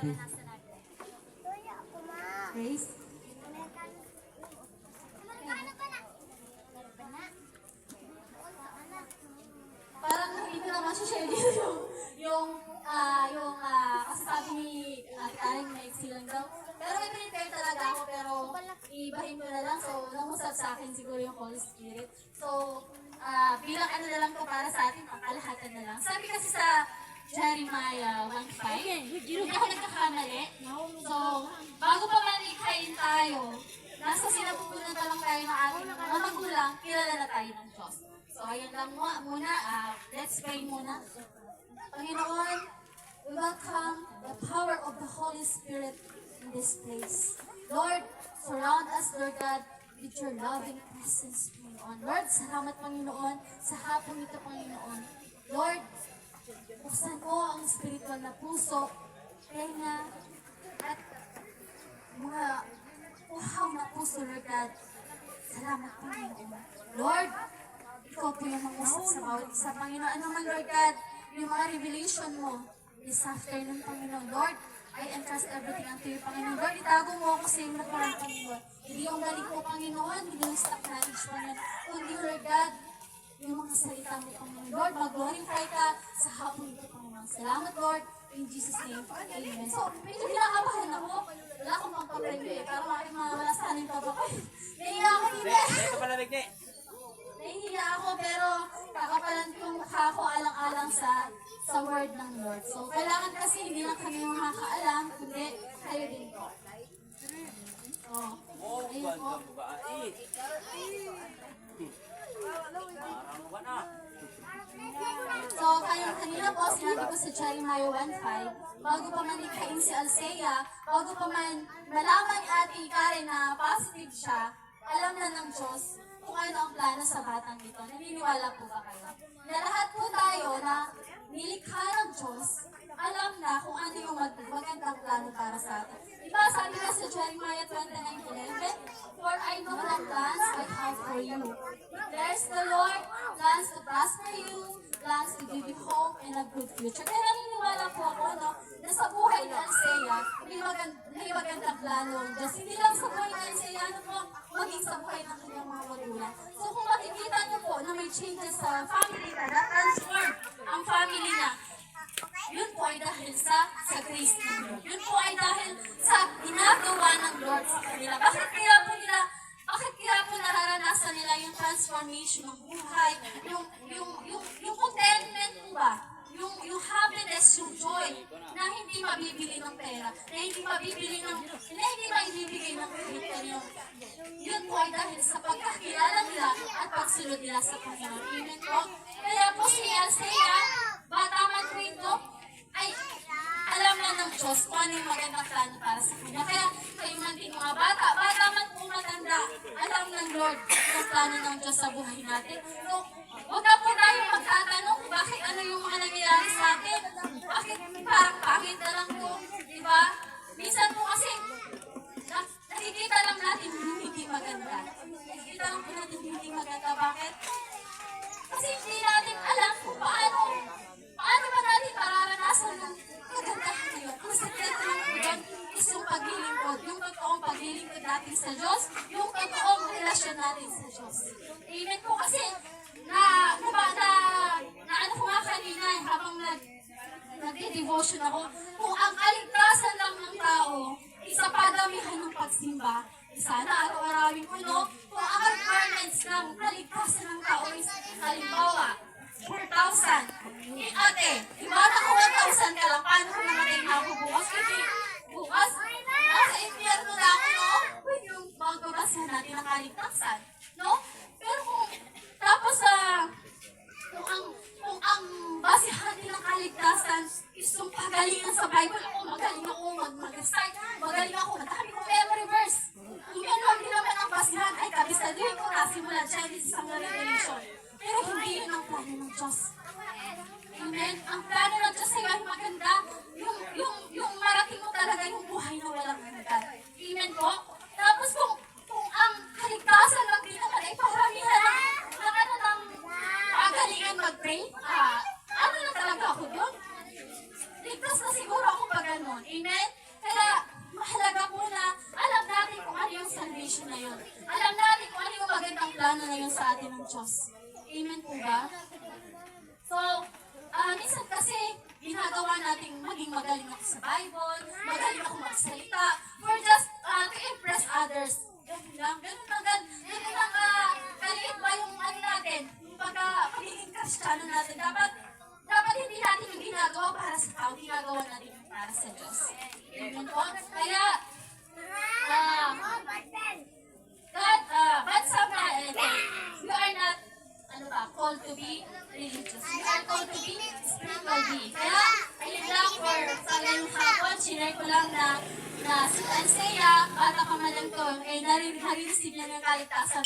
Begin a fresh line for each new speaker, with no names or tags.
nararanasan natin. Grace? Parang hindi ko naman share dito kasi sabi ni Karen may exilang daw. Pero may prepare talaga ako, pero ibahin ko na lang. So, namusap sa akin siguro yung Holy Spirit. So, bilang ano na lang to para sa atin, pakalahatan na lang. Sabi kasi sa Jeremiah 1:5, hindi ako nagkakamali. So, bago pa malikhain tayo, nasa sinapupunan pa lang tayo ng ating mga magulang, kilala na tayo ng Diyos. So, ayan lang muna. Let's pray muna. Panginoon, we welcome the power of the Holy Spirit in this place. Lord, surround us, Lord God, with your loving presence, Panginoon. Lord, salamat, Panginoon, sa hapon ito, Panginoon. Lord, buksan mo ang spiritual na puso, tenga, at mga uhaw na puso, Lord God. Salamat, Panginoon. Lord, ikaw po yung mangusap sa bawat isa, Panginoon. Ano man, Lord God, yung mga revelation mo this afternoon, Panginoon. Lord, I entrust everything unto you, Panginoon. Lord, itago mo ako sa iyong nakarang, Panginoon. Hindi yung galing ko, Panginoon, hindi yung stock knowledge, Panginoon. Kundi, Lord God, yung mga salita mo, Panginoon. Lord, mag-glorify ka sa hapon ito, Panginoon. Salamat, Lord. In Jesus' name, amen. So, medyo kinakabahan ako. Wala akong pagpapremyo para malasanin pa ba ko. Nahiya ako, hindi. Nahihiya ako, pero kakapalan ko yung mukha ko alang-alang sa word ng Lord. So, kailangan kasi hindi lang kami yung makakaalam, kundi kayo din po. Ayun po. So, kanina po, sinabi ko sa Jeremiah 1:5, bago pa man likhain si Alsea, bago pa man malaman ni Ate Karen na positive siya, alam na ng Diyos kung ano ang plano sa batang ito. Naniniwala po ba kayo? Na lahat po tayo na nilikha ng Diyos, alam na kung ano yung magandang plano para sa atin. Diba, sabi nga sa Jeremiah 29:11, for I know the plans I have for you. Declares the Lord, plans to prosper you, plans to give you hope and a good future. Kaya naniniwala po ako, no, na sa buhay ni Alsea, may magandang plano ang Diyos. Hindi lang sa buhay ni Alsea, ano po, maging sa buhay ng kanyang mga magulang. So kung makikita niyo po na may changes sa family niya, na-transform ang family niya, yun po ay dahil sa grace ng Lord. Yun po ay dahil sa ginagawa ng Lord sa kanila. Bakit kaya po nararanasan nila yung transformation ng buhay, yung contentment po ba? Yung happiness, yung joy, na hindi mabibili ng pera, na hindi maibibigay ng kanya. Yun po ay dahil sa pagkakilala nila at pagsunod nila sa Panginoon. Amen po. Kaya po si Alsea, bata man po ito, ay alam na ng Diyos kung ano yung magandang plano para sa kanya. Kaya kayo man din mga bata man po matanda, alam ng Lord yung plano ng Diyos sa buhay natin. So, huwag na po tayo magtatanong kung bakit ano yung mga nangyayari sa atin. Bakit parang pangit na lang po, di ba? Minsan po kasi, nakikita lang natin yung hindi maganda. Nakikita lang po natin yung hindi maganda. Bakit? Kasi hindi natin alam kung paano ba natin mararanasan ng kagandahan yun. Ang sekreto ng Diyos is yung paglilingkod, yung totoong paglilingkod natin sa Diyos, yung totoong relasyon natin sa Diyos. Amen po kasi, na ano ko nga kanina, habang nag-devotion ako, kung ang kaligtasan lang ng tao, isa padamihan ng pagsimba, sana araw-arawin ko, no? Kung ang requirements ng kaligtasan ng tao is, halimbawa, 4,000. Ate, diba ako 1,000 ka lang, paano kung namatay na ako bukas? Kasi bukas, nasa impyerno na ako, no? Yung pagbabasahan natin ng kaligtasan, no? Pero kung ang basihan din ng kaligtasan is yung pagalingan sa Bible, magaling ako mag-recite, magaling ako, madami kong memory verse. Kung yan lang din naman ang basihan, ay kabisaduhin ko na simula Genesis hanggang Revelation. Pero hindi yun ang plano ng Diyos. Amen? Ang plano ng Diyos ay maganda, yung marating mo talaga yung buhay na walang hanggan. Amen po? Tapos kung ang kaligtasan lang din naman ay paramihan ng pagalingan mag-pray, ano na talaga ako doon? Ligtas na siguro ako pag ganon. Amen? situation na yun. Alam natin kung ano yung magandang plano na yun sa atin ng Diyos. Amen po ba? So, minsan kasi, ginagawa natin maging magaling ako sa Bible, magaling ako magsalita, for just to impress others. Ganun lang, kaliit ba yung ano natin, yung pagiging Kristiyano natin. Dapat hindi natin yung ginagawa para sa tao, ginagawa natin yung para sa Diyos. Amen po? Kaya, but sometimes, we are not, called to be religious. We are called to be spiritual being. Kaya, ayun lang sa ngayong hapon, sinare ko lang na si Isaiah, bata pa man lang to, nare-receive niya ng kaligtasan.